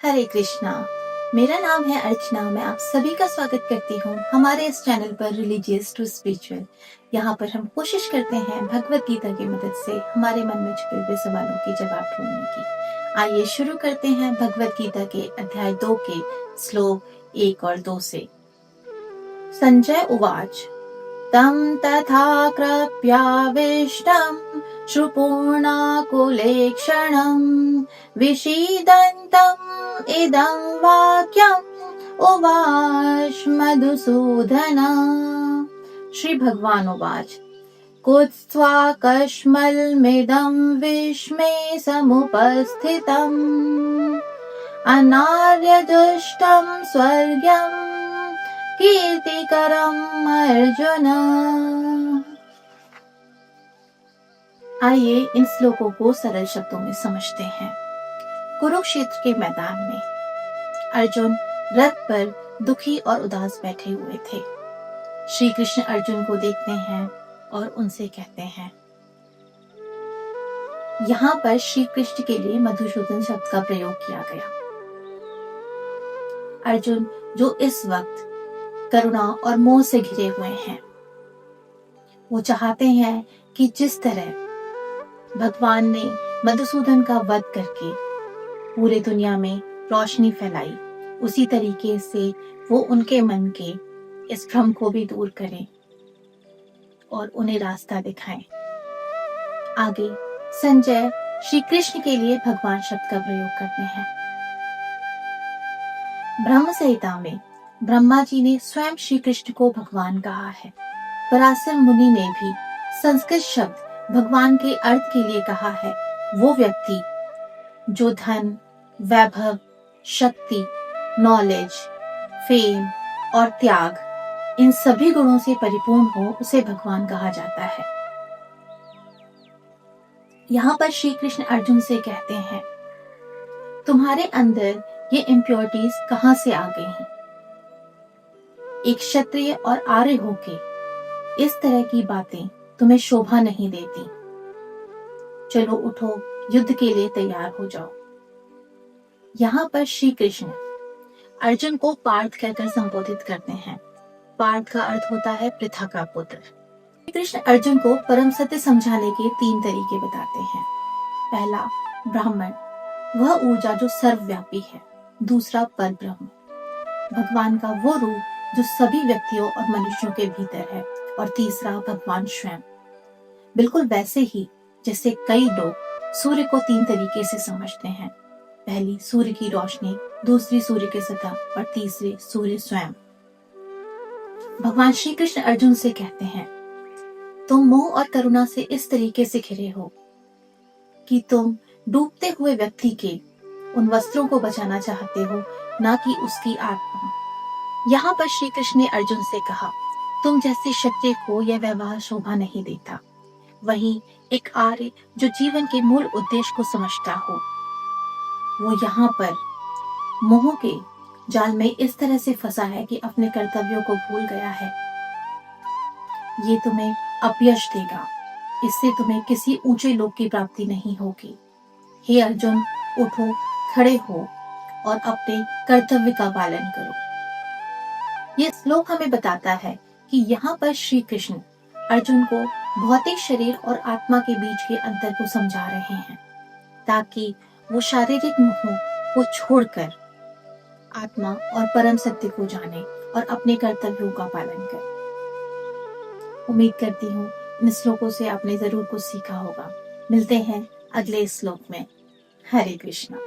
हरे कृष्णा। मेरा नाम है अर्चना। मैं आप सभी का स्वागत करती हूँ हमारे इस चैनल पर रिलीजियस टू स्पिरिचुअल। यहाँ पर हम कोशिश करते हैं भगवत गीता की मदद से हमारे मन में छुपे हुए सवालों के जवाब ढूंढने की। आइए शुरू करते हैं भगवत गीता के अध्याय 2 के श्लोक 1 और 2 से। संजय उवाच तं तथा कृप्याविष्टं श्रुपूर्णाकुलेक्षणं विषीदन्तम् इदं वाक्यम् उवाच मधुसूदन। श्री भगवान उवाच कुत्स्त्वाकश्मलमिदं विस्मे समुपस्थितम् अनार्यदुष्टं स्वर्गम् कीर्तिकरम् अर्जुन। आइए इन श्लोकों को सरल शब्दों में समझते हैं। कुरुक्षेत्र के मैदान में अर्जुन रथ पर दुखी और उदास बैठे हुए थे। श्री कृष्ण अर्जुन को देखते हैं और उनसे कहते हैं। यहाँ पर श्री कृष्ण के लिए मधुसूदन शब्द का प्रयोग किया गया। अर्जुन जो इस वक्त करुणा और मोह से घिरे हुए हैं, वो चाहते हैं कि जिस तरह भगवान ने मधुसूदन का वध करके पूरे दुनिया में रोशनी फैलाई, उसी तरीके से वो उनके मन के इस भ्रम को भी दूर करें और उन्हें रास्ता दिखाएं। आगे संजय श्री कृष्ण के लिए भगवान शब्द का प्रयोग करते हैं। ब्रह्म संहिता में ब्रह्मा जी ने स्वयं श्री कृष्ण को भगवान कहा है। पराशर मुनि ने भी संस्कृत शब्द भगवान के अर्थ के लिए कहा है। वो व्यक्ति जो धन, वैभव, शक्ति, नॉलेज, फेम और त्याग, इन सभी गुणों से परिपूर्ण हो, उसे भगवान कहा जाता है। यहाँ पर श्री कृष्ण अर्जुन से कहते हैं, तुम्हारे अंदर ये इम्प्योरिटीज कहाँ से आ गई हैं? एक क्षत्रिय और आर्य होके इस तरह की बातें तुम्हें शोभा नहीं देती। चलो उठो, युद्ध के लिए तैयार हो जाओ। यहाँ पर श्री कृष्ण अर्जुन को पार्थ कहकर संबोधित करते हैं। पार्थ का अर्थ होता है पृथा का पुत्र। श्री कृष्ण अर्जुन को परम सत्य समझाने के 3 तरीके बताते हैं। पहला, ब्राह्मण, वह ऊर्जा जो सर्वव्यापी है। दूसरा, परब्रह्म, भगवान का वो रूप जो सभी व्यक्तियों और मनुष्यों के भीतर है। और तीसरा, भगवान स्वयं। बिल्कुल वैसे ही जैसे कई लोग सूर्य को 3 तरीके से समझते हैं। पहली, सूर्य की रोशनी, दूसरी, सूर्य की सतह और तीसरी, सूर्य स्वयं। भगवान श्री कृष्ण अर्जुन से कहते हैं, तुम मोह और करुणा से इस तरीके से घिरे हो कि तुम डूबते हुए व्यक्ति के उन वस्त्रों को बचाना चाहते हो, ना कि उसकी आत्मा। यहाँ पर श्री कृष्ण ने अर्जुन से कहा, तुम जैसे क्षत्रिय को यह व्यवहार शोभा नहीं देता। वहीं एक आर्य जो जीवन के मूल उद्देश्य को समझता हो, वो यहाँ पर मोह के जाल में इस तरह से फंसा है कि अपने कर्तव्यों को भूल गया है। ये तुम्हें अपयश देगा। इससे तुम्हें किसी ऊंचे लोक की प्राप्ति नहीं होगी। हे अर्जुन, उठो, खड़े हो और अपने कर्तव्य का पालन करो। यह श्लोक हमें बताता है कि यहाँ पर श्री कृष्ण अर्जुन को भौतिक शरीर और आत्मा के बीच के अंतर को समझा रहे हैं, ताकि वो शारीरिक मोह को छोड़कर आत्मा और परम सत्य को जाने और अपने कर्तव्यों का पालन करे। उम्मीद करती हूँ इन श्लोकों से आपने जरूर कुछ सीखा होगा। मिलते हैं अगले श्लोक में। हरे कृष्णा।